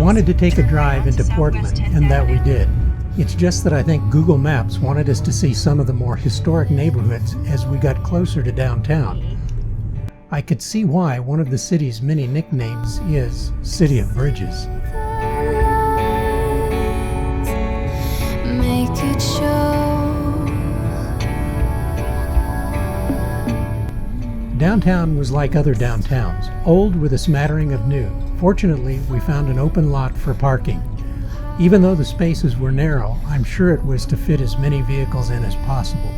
wanted to take a drive into Portland, and that we did. It's just that I think Google Maps wanted us to see some of the more historic neighborhoods as we got closer to downtown. I could see why one of the city's many nicknames is City of Bridges. Make it show. Downtown was like other downtowns, old with a smattering of new. Fortunately, we found an open lot for parking. Even though the spaces were narrow, I'm sure it was to fit as many vehicles in as possible.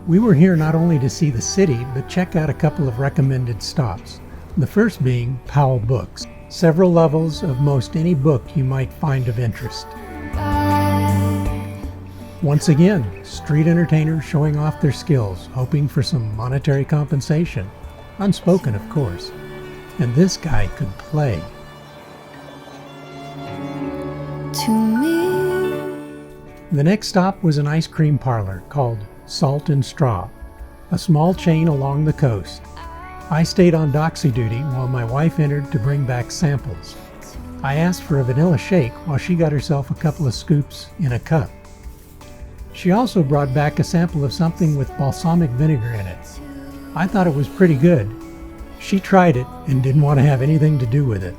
We were here not only to see the city, but check out a couple of recommended stops. The first being Powell Books, several levels of most any book you might find of interest. Once again, street entertainers showing off their skills, hoping for some monetary compensation. Unspoken, of course. And this guy could play. To me. The next stop was an ice cream parlor called Salt and Straw, a small chain along the coast. I stayed on doxy duty while my wife entered to bring back samples. I asked for a vanilla shake while she got herself a couple of scoops in a cup. She also brought back a sample of something with balsamic vinegar in it. I thought it was pretty good. She tried it and didn't want to have anything to do with it.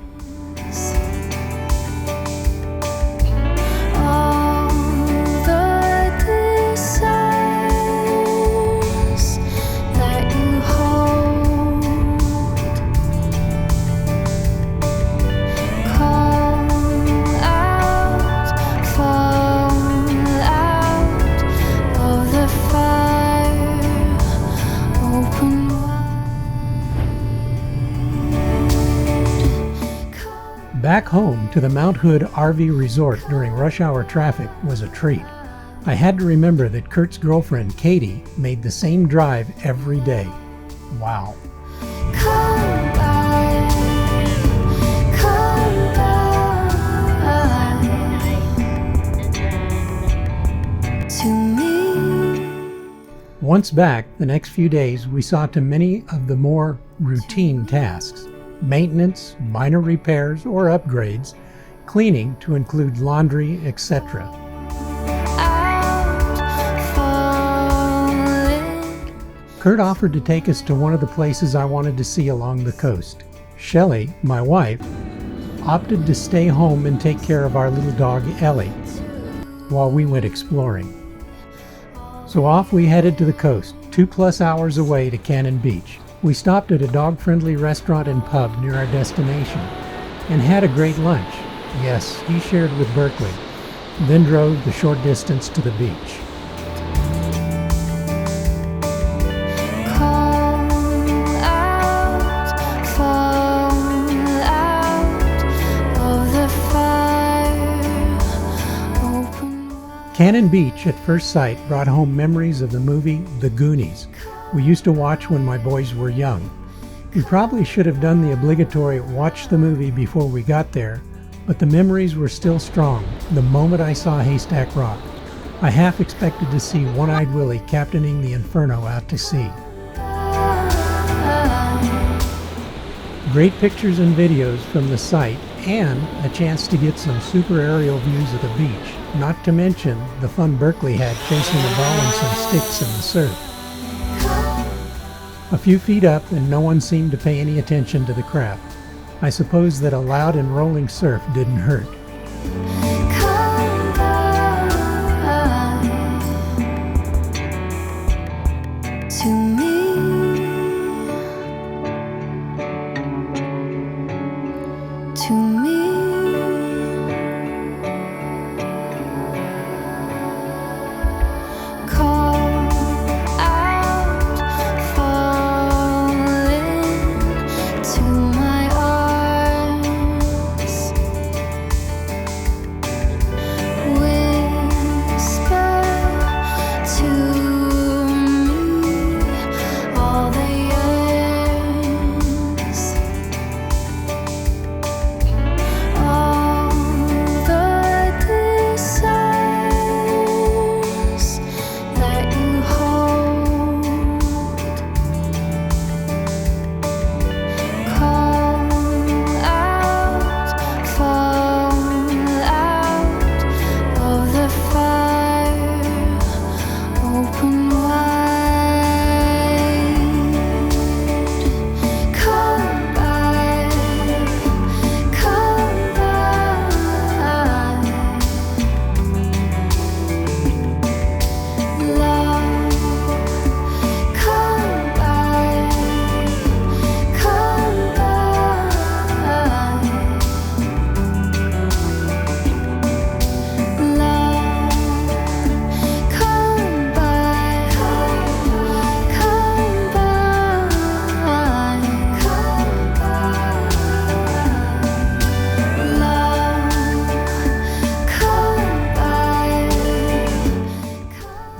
Back home to the Mount Hood RV Resort during rush hour traffic was a treat. I had to remember that Kurt's girlfriend, Katie, made the same drive every day. Wow. Once back, the next few days we saw to many of the more routine tasks. Maintenance, minor repairs or upgrades, cleaning to include laundry, etc. Kurt offered to take us to one of the places I wanted to see along the coast. Shelley, my wife, opted to stay home and take care of our little dog Ellie while we went exploring. So off we headed to the coast, 2+ hours away to Cannon Beach. We stopped at a dog-friendly restaurant and pub near our destination and had a great lunch. Yes, he shared with Berkeley, then drove the short distance to the beach. Cannon Beach at first sight brought home memories of the movie The Goonies we used to watch when my boys were young. We probably should have done the obligatory watch the movie before we got there, but the memories were still strong the moment I saw Haystack Rock. I half expected to see One-Eyed Willie captaining the Inferno out to sea. Great pictures and videos from the site and a chance to get some super aerial views of the beach, not to mention the fun Berkeley had chasing the ball and some sticks in the surf. A few feet up and no one seemed to pay any attention to the craft. I suppose that a loud and rolling surf didn't hurt. To me. To me.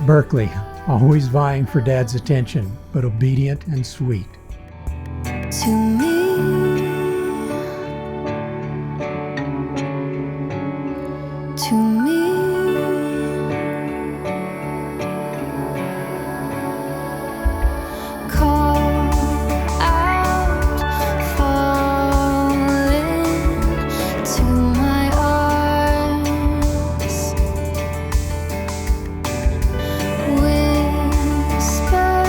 Berkeley, always vying for Dad's attention, but obedient and sweet. To me, to me, call out, falling to my arms, whisper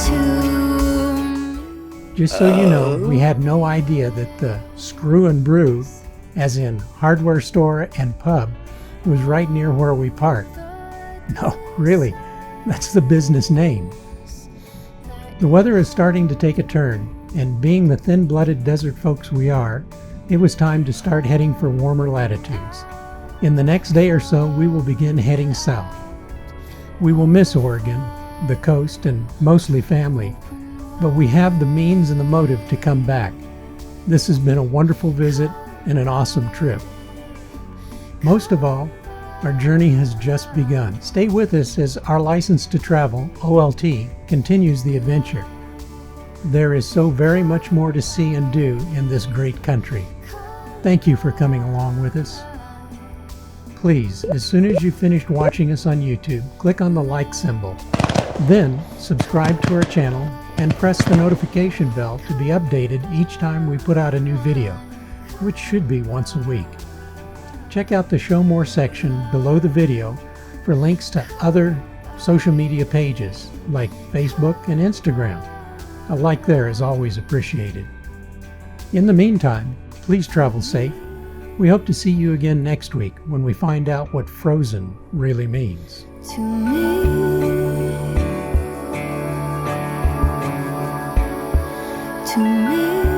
to me. Just so you know, we had no idea that the Screw and Brew, as in hardware store and pub, was right near where we parked. No, really, that's the business name. The weather is starting to take a turn, and being the thin-blooded desert folks we are, it was time to start heading for warmer latitudes. In the next day or so, we will begin heading south. We will miss Oregon, the coast, and mostly family, but we have the means and the motive to come back. This has been a wonderful visit and an awesome trip. Most of all, our journey has just begun. Stay with us as our license to travel, OLT, continues the adventure. There is so very much more to see and do in this great country. Thank you for coming along with us. Please, as soon as you've finished watching us on YouTube, click on the like symbol. Then, subscribe to our channel and press the notification bell to be updated each time we put out a new video, which should be once a week. Check out the Show More section below the video for links to other social media pages like Facebook and Instagram. A like there is always appreciated. In the meantime, please travel safe. We hope to see you again next week when we find out what frozen really means. To me, to me.